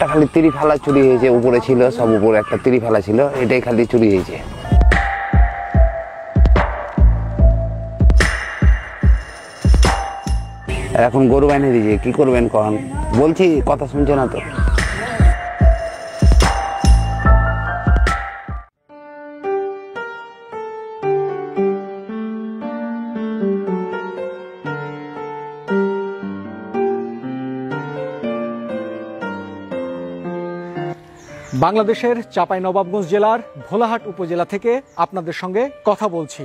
একটা খালি ত্রিফালা চুরি হয়েছে, উপরে ছিল সব, উপরে একটা ত্রিফালা ছিল, এটাই খালি চুরি হয়েছে। এখন গরু বানিয়ে দিয়েছে, কি করবেন কখন? বলছি কথা শুনছে না তো। বাংলাদেশের চাঁপাইনবাবগঞ্জ জেলার ভোলাহাট উপজেলা থেকে আপনাদের সঙ্গে কথা বলছি।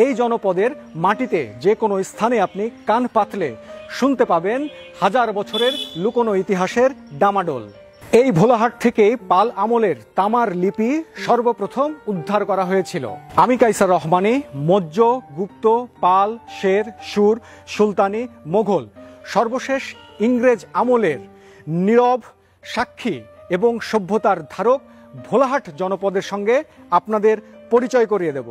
এই জনপদের মাটিতে যে কোনো স্থানে আপনি কান পাতলে শুনতে পাবেন হাজার বছরের লুকোনো ইতিহাসের ডামাডোল। এই ভোলাহাট থেকেই পাল আমলের তামার লিপি সর্বপ্রথম উদ্ধার করা হয়েছিল। আমি কাইসার রহমানী মৌর্য, গুপ্ত, পাল, শের, সুর, সুলতানি, মোগল, সর্বশেষ ইংরেজ আমলের নীরব সাক্ষী এবং সভ্যতার ধারক ভোলাহাট জনপদের সঙ্গে আপনাদের পরিচয় করিয়ে দেব।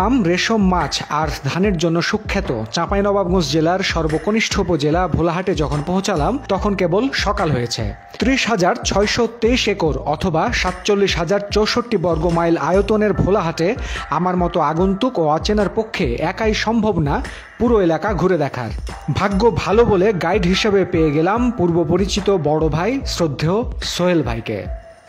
আম, রেশম, মাছ আর ধানের জন্য সুখ্যাত চাঁপাইনবাবগঞ্জ জেলার সর্বকনিষ্ঠ উপজেলা ভোলাহাটে যখন পৌঁছালাম তখন কেবল সকাল হয়েছে। 30,623 একর অথবা 47,064 বর্গ মাইল আয়তনের ভোলাহাটে আমার মতো আগন্তুক ও অচেনার পক্ষে একাই সম্ভব না পুরো এলাকা ঘুরে দেখার। ভাগ্য ভালো বলে গাইড হিসেবে পেয়ে গেলাম পূর্ব পরিচিত বড় ভাই শ্রদ্ধেয় সোহেল ভাইকে।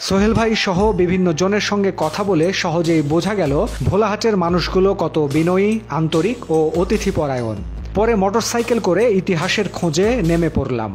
সোহেল ভাই সহ বিভিন্ন জনের সঙ্গে কথা বলে সহজেই বোঝা গেল ভোলাহাটের মানুষগুলো কত বিনয়ী, আন্তরিক ও অতিথিপরায়ণ। পরে মোটরসাইকেল করে ইতিহাসের খোঁজে নেমে পড়লাম।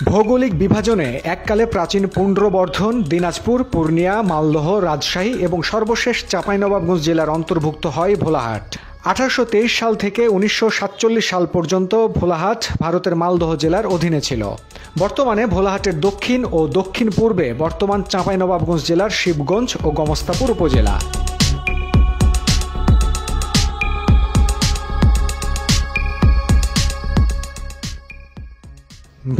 ভৌগোলিক বিভাজনে এককালে প্রাচীন পুন্ড্রবর্ধন, দিনাজপুর, পূর্ণিয়া, মালদহ, রাজশাহী এবং সর্বশেষ চাঁপাইনবাবগঞ্জ জেলার অন্তর্ভুক্ত হয় ভোলাহাট। 1823 সাল থেকে 1947 সাল পর্যন্ত ভোলাহাট ভারতের মালদহ জেলার অধীনে ছিল। বর্তমানে ভোলাহাটের দক্ষিণ ও দক্ষিণ পূর্বে বর্তমান চাঁপাইনবাবগঞ্জ জেলার শিবগঞ্জ ও গমস্তাপুর উপজেলা।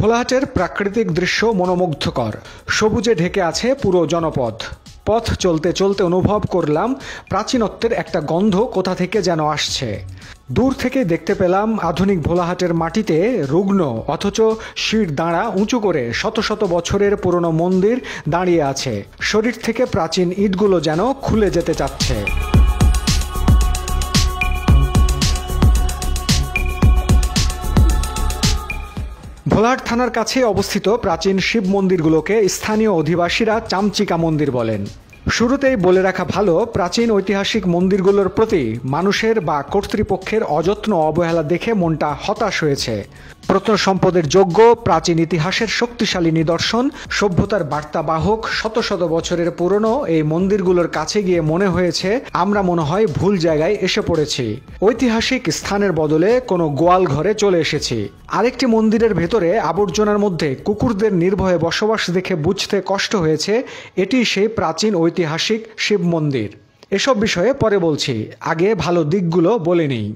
ভোলাহাটের প্রাকৃতিক দৃশ্য মনোমুগ্ধকর। সবুজে ঢেকে আছে পুরো জনপদ। পথ চলতে চলতে অনুভব করলাম প্রাচীনত্বের একটা গন্ধ কোথা থেকে যেন আসছে। দূর থেকে দেখতে পেলাম আধুনিক ভোলাহাটের মাটিতে রুগ্ন অথচ শির দাঁড়া উঁচু করে শত শত বছরের পুরনো মন্দির দাঁড়িয়ে আছে। শরীর থেকে প্রাচীন ইটগুলো যেন খুলে যেতে চাচ্ছে। ভোলাহাট থানার কাছে অবস্থিত প্রাচীন শিব মন্দিরগুলোকে স্থানীয় অধিবাসীরা চামচিকা মন্দির বলেন। শুরুতেই বলে রাখা ভালো, প্রাচীন ঐতিহাসিক মন্দিরগুলোর প্রতি মানুষের বা কর্তৃপক্ষের অযত্ন অবহেলা দেখে মনটা হতাশ হয়েছে। প্রত্নসম্পদের যোগ্য প্রাচীন ইতিহাসের শক্তিশালী নিদর্শন, সভ্যতার বার্তাবাহক শত শত বছরের পুরনো এই মন্দিরগুলোর কাছে গিয়ে মনে হয়েছে আমরা মনে হয় ভুল জায়গায় এসে পড়েছি। ঐতিহাসিক স্থানের বদলে কোনো গোয়াল ঘরে চলে এসেছি। আরেকটি মন্দিরের ভেতরে আবর্জনার মধ্যে কুকুরদের নির্ভয়ে বসবাস দেখে বুঝতে কষ্ট হয়েছে এটি সেই প্রাচীন ঐতিহাসিক শিব মন্দির। এসব বিষয়ে পরে বলছি, আগে ভালো দিকগুলো বলে নিই।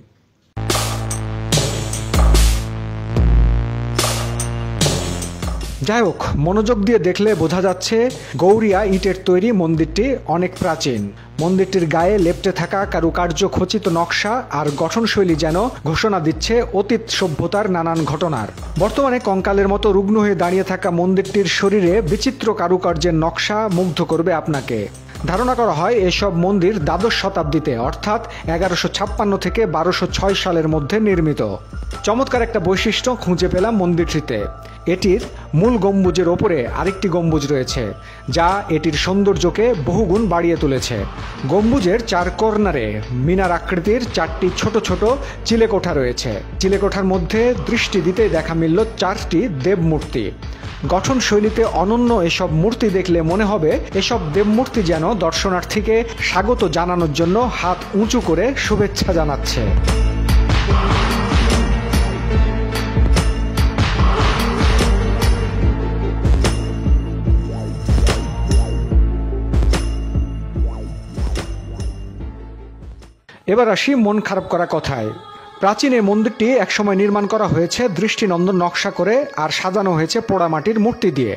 যাই হোক, মনোযোগ দিয়ে দেখলে বোঝা যাচ্ছে গৌরিয়া ইটের তৈরি মন্দিরটি অনেক প্রাচীন। মন্দিরটির গায়ে লেপ্টে থাকা কারুকার্য খচিত নকশা আর গঠনশৈলী যেন ঘোষণা দিচ্ছে অতীত সভ্যতার নানান ঘটনার। বর্তমানে কঙ্কালের মতো রুগ্ন হয়ে দাঁড়িয়ে থাকা মন্দিরটির শরীরে বিচিত্র কারুকার্যের নকশা মুগ্ধ করবে আপনাকে। ধারণা করা হয় এসব মন্দির দ্বাদশ শতাব্দীতে অর্থাৎ 1156 থেকে 1206 সালের মধ্যে নির্মিত। চমৎকার একটা বৈশিষ্ট্য খুঁজে পেলাম মন্দিরটিতে। এটির মূল গম্বুজের ওপরে আরেকটি গম্বুজ রয়েছে যা এটির সৌন্দর্যকে বহুগুণ বাড়িয়ে তুলেছে। গম্বুজের চার কর্নারে মিনার আকৃতির 4টি ছোট ছোট চিলেকোঠা রয়েছে। চিলেকোঠার মধ্যে দৃষ্টি দিতেই দেখা মিলল 4টি দেবমূর্তি। গঠনশৈলীতে অনন্য এসব মূর্তি দেখলে মনে হবে এসব দেবমূর্তি যেন দর্শনার্থীকে স্বাগত জানানোর জন্য হাত উঁচু করে শুভেচ্ছা জানাচ্ছে। এবার আসি মন খারাপ করা কথায়। প্রাচীন এই মন্দিরটি একসময় নির্মাণ করা হয়েছে দৃষ্টিনন্দন নকশা করে আর সাজানো হয়েছে পোড়ামাটির মূর্তি দিয়ে।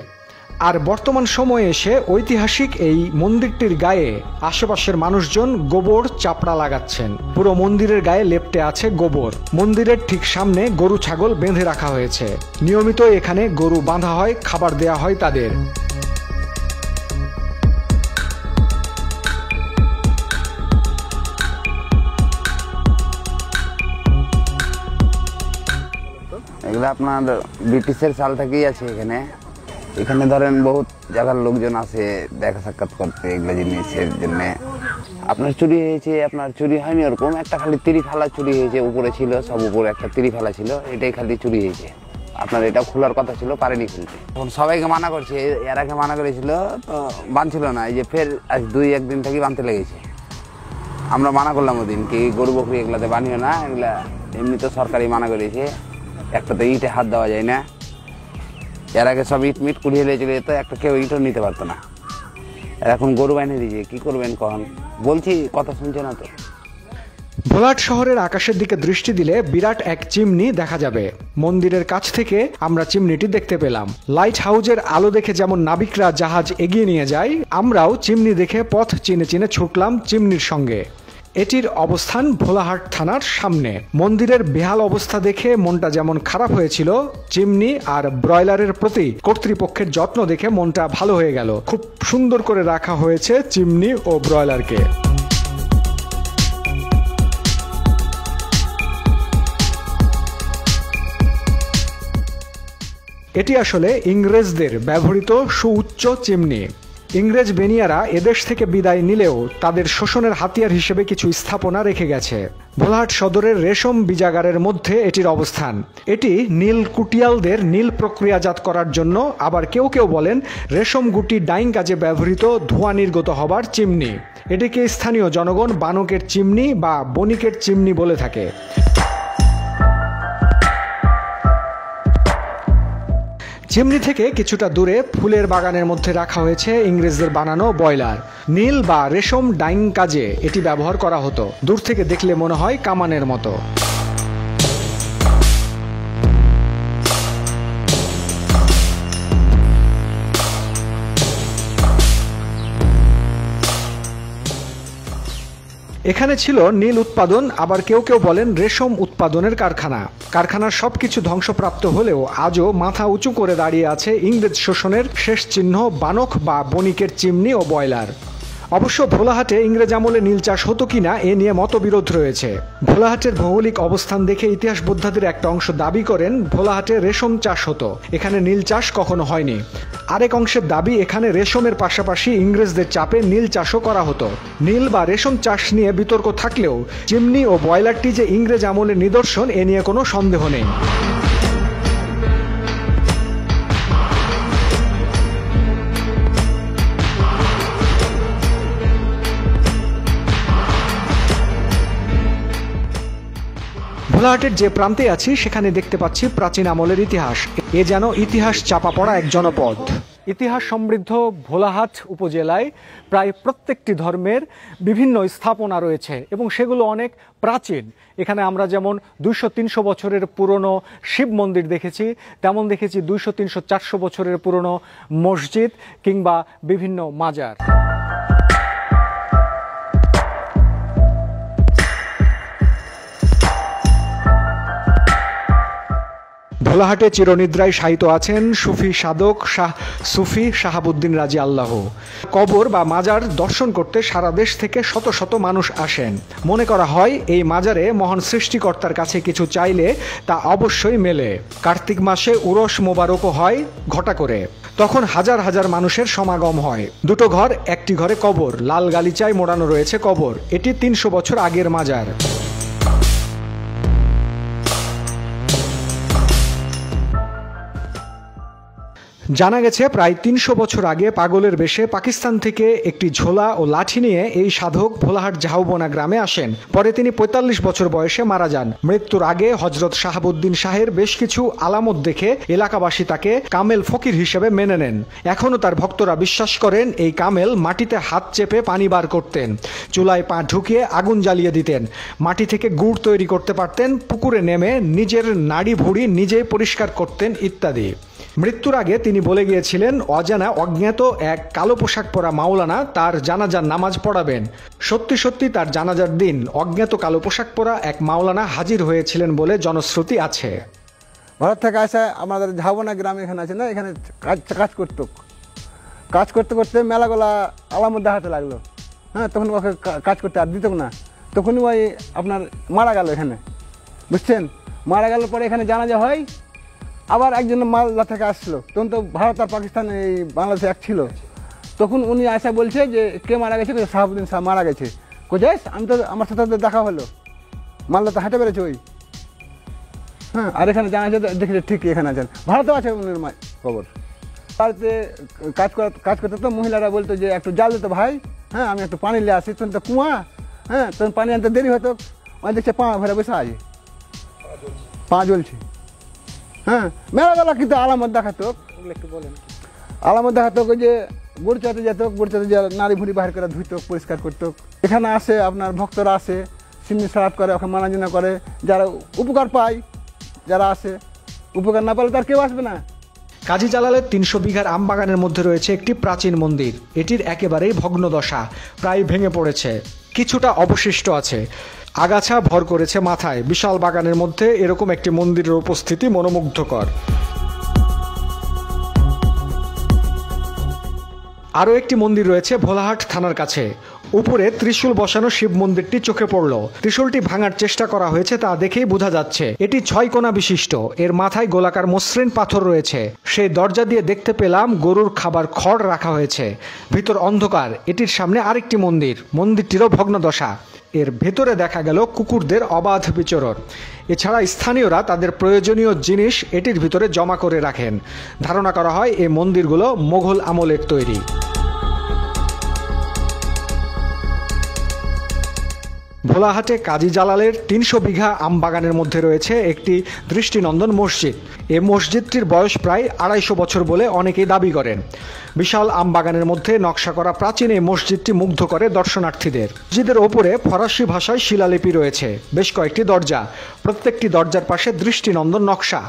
আর বর্তমান সময়ে এসে ঐতিহাসিক এই মন্দিরটির গায়ে আশেপাশের মানুষজন গোবর চাপড়া লাগাচ্ছেন। পুরো মন্দিরের গায়ে লেপ্টে আছে গোবর। মন্দিরের ঠিক সামনে গরু ছাগল বেঁধে রাখা হয়েছে। নিয়মিত এখানে গরু বাঁধা হয়, খাবার দেয়া হয় তাদের। এগুলো আপনার ব্রিটিশের সাল থেকেই আছে এখানে। এখানে ধরেন বহুত জায়গার লোকজন আসে দেখা সাক্ষাৎ করতে এগুলো জিনিসের জন্য। আপনার চুরি হয়েছে, আপনার চুরি হয়নি ওরকম, একটা খালি ত্রিফালা চুরি হয়েছে, উপরে ছিল সব, উপরে একটা ত্রিফালা ছিল, এটাই খালি চুরি হয়েছে। আপনার এটা খোলার কথা ছিল, পারেনি খুলতে। এখন সবাইকে মানা করছে, এর আগে মানা করেছিল তো বাঁধছিল না, এই যে ফের আজ 2-1 দিন থেকে বাঁধতে লেগেছে। আমরা মানা করলাম ওদিন কি গরু বকরি এগুলাতে বানিও না, এগুলা এমনি তো সরকারি মানা করেছে, একটা তো ইটে হাত দেওয়া যায় না। এর আগে সব ইট মিট কুড়িয়ে নিয়ে চলে যেত, একটা কেউ ইটও নিতে পারতো না। এখন গরু বানিয়ে দিয়েছে, কি করবেন কখন? বলছি কথা শুনছে না তো। ভোলাহাট শহরের আকাশের দিকে দৃষ্টি দিলে বিরাট এক চিমনি দেখা যাবে। মন্দিরের কাছ থেকে আমরা চিমনিটি দেখতে পেলাম। লাইট হাউজের আলো দেখে যেমন নাবিকরা জাহাজ এগিয়ে নিয়ে যায়, আমরাও চিমনি দেখে পথ চিনে চিনে ছুটলাম চিমনির সঙ্গে। এটির অবস্থান ভোলাহাট থানার সামনে। মন্দিরের বেহাল অবস্থা দেখে মনটা যেমন খারাপ হয়েছিল, চিমনি আর ব্রয়লারের প্রতি কর্তৃপক্ষের যত্ন দেখে মনটা ভালো হয়ে গেল। খুব সুন্দর করে রাখা হয়েছে চিমনি ও ব্রয়লারকে। এটি আসলে ইংরেজদের ব্যবহৃত সুউচ্চ চিমনি। ইংরেজ বেনিয়ারা এদেশ থেকে বিদায় নিলেও তাদের শোষণের হাতিয়ার হিসেবে কিছু স্থাপনা রেখে গেছে। ভোলাহাট সদরের রেশম বীজাগারের মধ্যে এটির অবস্থান। এটি নীল কুটিয়ালদের নীল প্রক্রিয়াজাত করার জন্য, আবার কেউ কেউ বলেন রেশম গুটি ডাইং কাজে ব্যবহৃত ধোঁয়া নির্গত হবার চিমনি। এটিকে স্থানীয় জনগণ বানকের চিমনি বা বণিকের চিমনি বলে থাকে। চিমনি থেকে কিছুটা দূরে ফুলের বাগানের মধ্যে রাখা হয়েছে ইংরেজদের বানানো বয়লার। নীল বা রেশম ডাইং কাজে এটি ব্যবহার করা হতো। দূর থেকে দেখলে মনে হয় কামানের মতো। এখানে ছিল নীল উৎপাদন, আবার কেউ কেউ বলেন রেশম উৎপাদনের কারখানা। কারখানার সবকিছু ধ্বংসপ্রাপ্ত হলেও আজও মাথা উঁচু করে দাঁড়িয়ে আছে ইংরেজ শোষণের শেষ চিহ্ন বানক বা বণিকের চিমনি ও বয়লার। অবশ্য ভোলাহাটে ইংরেজ আমলে নীল চাষ হতো কিনা এ নিয়ে মতবিরোধ রয়েছে। ভোলাহাটের ভৌগোলিক অবস্থান দেখে ইতিহাস বোদ্ধাদের একটা অংশ দাবি করেন ভোলাহাটে রেশম চাষ হতো, এখানে নীল চাষ কখনো হয়নি। আরেক অংশের দাবি এখানে রেশমের পাশাপাশি ইংরেজদের চাপে নীল চাষও করা হতো। নীল বা রেশম চাষ নিয়ে বিতর্ক থাকলেও চিমনি ও বয়লারটি যে ইংরেজ আমলের নিদর্শন এ নিয়ে কোনো সন্দেহ নেই। ভোলাহাটের যে প্রান্তে আছি সেখানে দেখতে পাচ্ছি প্রাচীন আমলের ইতিহাস। এ যেন ইতিহাস চাপা পড়া এক জনপদ। ইতিহাস সমৃদ্ধ ভোলাহাট উপজেলায় প্রায় প্রত্যেকটি ধর্মের বিভিন্ন স্থাপনা রয়েছে এবং সেগুলো অনেক প্রাচীন। এখানে আমরা যেমন 200-300 বছরের পুরনো শিব মন্দির দেখেছি, তেমন দেখেছি 200-300-400 বছরের পুরনো মসজিদ কিংবা বিভিন্ন মাজার। ভোলাহাটে চিরনিদ্রায় শায়িত আছেন সুফি সাধক সুফি শাহাবুদ্দিন রাজি আল্লাহ। কবর বা মাজার দর্শন করতে সারা দেশ থেকে শত শত মানুষ আসেন। মনে করা হয় এই মাজারে মহান সৃষ্টিকর্তার কাছে কিছু চাইলে তা অবশ্যই মেলে। কার্তিক মাসে উরস মোবারকও হয় ঘটা করে, তখন হাজার হাজার মানুষের সমাগম হয়। দুটো ঘর, একটি ঘরে কবর, লাল গালিচায় মোড়ানো রয়েছে কবর। এটি 300 বছর আগের মাজার। জানা গেছে প্রায় ৩০০ বছর আগে পাগলের বেশে পাকিস্তান থেকে একটি ঝোলা ও লাঠি নিয়ে এই সাধক ভোলাহাট ঝাউবনা গ্রামে আসেন। পরে তিনি ৪৫ বছর বয়সে মারা যান। মৃত্যুর আগে হযরত শাহাবুদ্দিন শাহের বেশ কিছু আলামত দেখে এলাকাবাসী তাকে কামেল ফকির হিসেবে মেনে নেন। এখনও তার ভক্তরা বিশ্বাস করেন এই কামেল মাটিতে হাত চেপে পানি বার করতেন, চুলায় পা ঢুকিয়ে আগুন জ্বালিয়ে দিতেন, মাটি থেকে গুড় তৈরি করতে পারতেন, পুকুরে নেমে নিজের নাড়ি ভুঁড়ি নিজেই পরিষ্কার করতেন ইত্যাদি। মৃত্যুর আগে তিনি বলে গিয়েছিলেন অজানা অজ্ঞাত এক কালো পোশাক পরা মাওলানা তার জানাজার নামাজ পড়াবেন। সত্যি সত্যি তার জানাজার দিন অজ্ঞাত কালো পোশাক পরা এক মাওলানা হাজির হয়েছিলেন বলে জনশ্রুতি আছে। ভারত থেকে আসা আমাদের ঝাউবনা গ্রামে এখানে আছে না, এখানে কাজ করতে করতে মেলাগুলা আলামত দেখাতে লাগলো। হ্যাঁ, তখন ওকে কাজ করতে আর দিত না, তখনই ওই আপনার মারা গেল এখানে, বুঝছেন। মারা গেল পরে এখানে জানাজা হয়। আবার একজন মালদা থেকে আসলো, তখন তো ভারত আর পাকিস্তান এই বাংলাদেশে এক ছিল। তখন উনি আসা বলছে যে কে মারা গেছে, শাহাবুদ্দিন শাহ মারা গেছে। কোথায়? আমি তো আমার সাথে দেখা হলো, মালদাতে হাঁটে বেড়েছে ওই। হ্যাঁ, আর এখানে জানাজা দেখলে ঠিক এখানে আছেন, ভারতেও আছে উনি খবর। বাড়িতে কাজ করতে তো মহিলারা বলতো যে একটু জাল দিত ভাই, হ্যাঁ আমি একটু পানি নিয়ে আসি। তখন তো কুয়া, হ্যাঁ তখন পানি আনতে দেরি হতো, ওই দেখছে পা ভরে বসে আছে, পা জ্বলছে। হ্যাঁ, মেলাবেলা কিন্তু আলামত দেখাতো, একটু বলেন। আলামত দেখাতো যে গুড়চাতে যেত, গুড়চাতে যে নারী ভুঁড়ি বাহির করে ধুইতো, পরিষ্কার করতো। এখানে আসে আপনার ভক্তরা আসে, সিমনি সারাপ করে, ওখানে মানাজনা করে, যারা উপকার পায়, যারা আসে। উপকার না পেলে তার কেউ আসবে না। কাজী জালালের ৩০০ বিঘার আমবাগানের মধ্যে রয়েছে একটি প্রাচীন মন্দির। এটির একেবারেই ভগ্নদশা, প্রায় ভেঙে পড়েছে, কিছুটা অবশিষ্ট আছে। আগাছা ভর করেছে মাথায়। বিশাল বাগানের মধ্যে এরকম একটি মন্দিরের উপস্থিতি মনোমুগ্ধকর। আরও একটি মন্দির রয়েছে ভোলাহাট থানার কাছে। উপরে ত্রিশূল বসানো শিব মন্দিরটি চোখে পড়ল। ত্রিশূলটি ভাঙার চেষ্টা করা হয়েছে, তা দেখেই বোঝা যাচ্ছে এটি ৬ কোণা বিশিষ্ট। এর মাথায় গোলাকার মসৃণ পাথর রয়েছে। সেই দরজা দিয়ে দেখতে পেলাম গরুর খাবার খড় রাখা হয়েছে। ভিতর অন্ধকার। এটির সামনে আরেকটি মন্দির, মন্দিরটিরও ভগ্নদশা। এর ভেতরে দেখা গেল কুকুরদের অবাধ বিচরণ। এছাড়া স্থানীয়রা তাদের প্রয়োজনীয় জিনিস এটির ভিতরে জমা করে রাখেন। ধারণা করা হয় এই মন্দিরগুলো মোগল আমলের তৈরি। ভোলাহাটে কাজী জালালের ৩০০ বিঘা আমবাগানের মধ্যে রয়েছে একটি দৃষ্টিনন্দন মসজিদ। এই মসজিদটির বয়স প্রায় ২৫০ বছর বলে অনেকেই দাবি করেন। বিশাল আমবাগানের মধ্যে নকশা করা প্রাচীন এই মসজিদটি মুগ্ধ করে দর্শনার্থীদের। মসজিদের ওপরে ফরাসি ভাষায় শিলালিপি রয়েছে, বেশ কয়েকটি দরজা, প্রত্যেকটি দরজার পাশে দৃষ্টিনন্দন নকশা।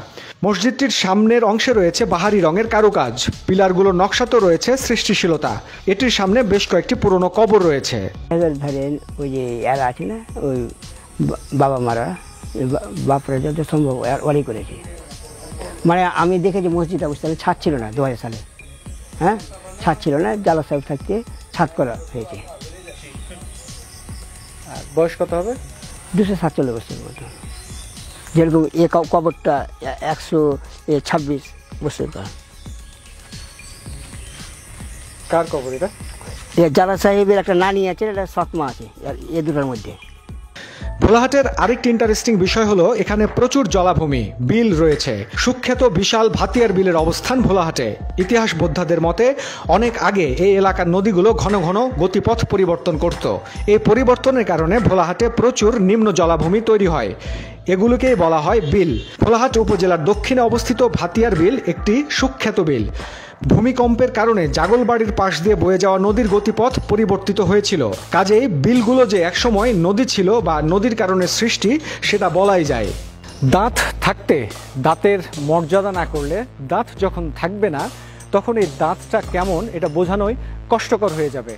মসজিদটির সামনের অংশে রয়েছে বাহারি রঙের কারুকাজ। পিলারগুলোর নকশা তো রয়েছে সৃষ্টিশীলতা। এটির সামনে বেশ কয়েকটি পুরনো কবর রয়েছে। ধরেন ওই যে এরা আছে না, ওই বাবা মারা, বাপরা যত সম্ভব ওরাই করেছে। মানে আমি দেখেছি মসজিদ অবস্থায় ছাদ ছিল না ২০০০ সালে। হ্যাঁ, ছাদ ছিল না, জালা সাহেব থাকতে ছাদ করা হয়েছে। বয়স কত হবে? ২৪৭ বছরের মতো। যেরকম এ কবরটা ১২৬ বছর। কার কবর এটা? জালা সাহেবের একটা নানি আছে, একটা সৎমা আছে, এ দুটোর মধ্যে। ভোলাহাটের আরেকটি ইন্টারেস্টিং বিষয় হলো এখানে প্রচুর জলাভূমি, বিল রয়েছে। সুখ্যাত বিশাল ভাতিয়ার বিলের অবস্থান ভোলাহাটে। ইতিহাস বোদ্ধাদের মতে অনেক আগে এই এলাকার নদীগুলো ঘন ঘন গতিপথ পরিবর্তন করত। এই পরিবর্তনের কারণে ভোলাহাটে প্রচুর নিম্ন জলাভূমি তৈরি হয়। এগুলোকেই বলা হয় বিল। ভোলাহাট উপজেলার দক্ষিণে অবস্থিত ভাতিয়ার বিল একটি সুখ্যাত বিল। ভূমিকম্পের কারণে জাগলবাড়ির পাশ দিয়ে বয়ে যাওয়া নদীর গতিপথ পরিবর্তিত হয়েছিল। কাজেই বিলগুলো যে একসময় নদী ছিল বা নদীর কারণে সৃষ্টি, সেটা বলাই যায়। দাঁত থাকতে দাঁতের মর্যাদা না করলে, দাঁত যখন থাকবে না তখন এই দাঁতটা কেমন এটা বোঝানোই কষ্টকর হয়ে যাবে।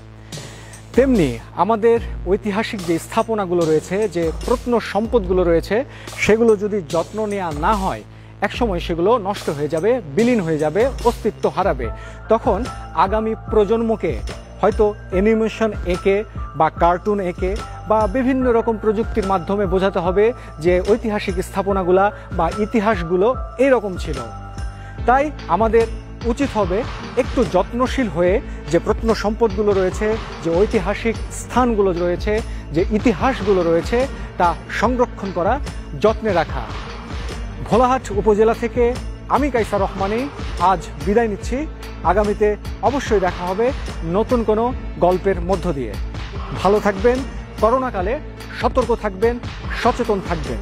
তেমনি আমাদের ঐতিহাসিক যে স্থাপনাগুলো রয়েছে, যে প্রত্নসম্পদগুলো রয়েছে, সেগুলো যদি যত্ন নেওয়া না হয় একসময় সেগুলো নষ্ট হয়ে যাবে, বিলীন হয়ে যাবে, অস্তিত্ব হারাবে। তখন আগামী প্রজন্মকে হয়তো অ্যানিমেশন এঁকে বা কার্টুন এঁকে বা বিভিন্ন রকম প্রযুক্তির মাধ্যমে বোঝাতে হবে যে ঐতিহাসিক স্থাপনাগুলো বা ইতিহাসগুলো এরকম ছিল। তাই আমাদের উচিত হবে একটু যত্নশীল হয়ে যে প্রত্নসম্পদগুলো রয়েছে, যে ঐতিহাসিক স্থানগুলো রয়েছে, যে ইতিহাসগুলো রয়েছে, তা সংরক্ষণ করা, যত্নে রাখা। ভোলাহাট উপজেলা থেকে আমি কাইসার রহমানি আজ বিদায় নিচ্ছি। আগামীতে অবশ্যই দেখা হবে নতুন কোনো গল্পের মধ্য দিয়ে। ভালো থাকবেন, করোনাকালে সতর্ক থাকবেন, সচেতন থাকবেন।